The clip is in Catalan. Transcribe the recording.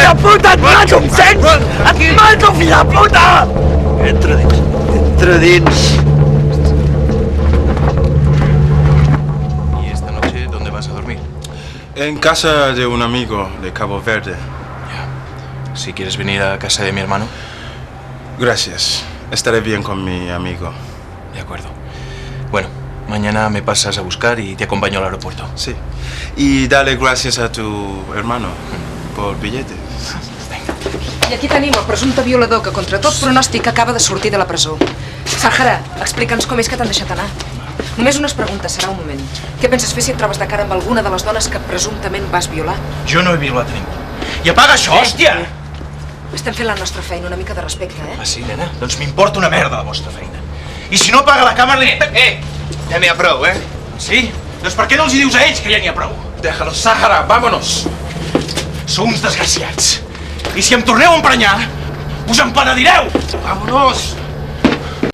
de puta! Et mato, em sents? Et mato, fill de puta! Entra dins. Entra dins. ¿Y esta noche dónde vas a dormir? En casa de un amigo de Cabo Verde. Ya. Si quieres venir a casa de mi hermano. Gracias. Estaré bien con mi amigo. De acuerdo. Bueno, mañana me pasas a buscar y te acompaño al aeropuerto. Sí. Y dale gracias a tu hermano por billete. I aquí tenim el presumpte violador que contra tot pronòstic acaba de sortir de la presó. Sàhara, explica'ns com és que t'han deixat anar. Només unes preguntes, serà un moment. Què penses fer si et trobes de cara amb alguna de les dones que presumptament vas violar? Jo no he violat a ningú. I apaga això, hòstia! Estem fent la nostra feina, una mica de respecte, eh? Ah, sí, nena? Doncs m'importa una merda la vostra feina. I si no apaga la càmera, Ja n'hi ha prou, eh? Sí? Doncs per què no els hi dius a ells que ja n'hi ha prou? Déjalo, Sàhara, vámonos. Sou uns desgraciats. I si em torneu a emprenyar, us en penedireu! Vámonos.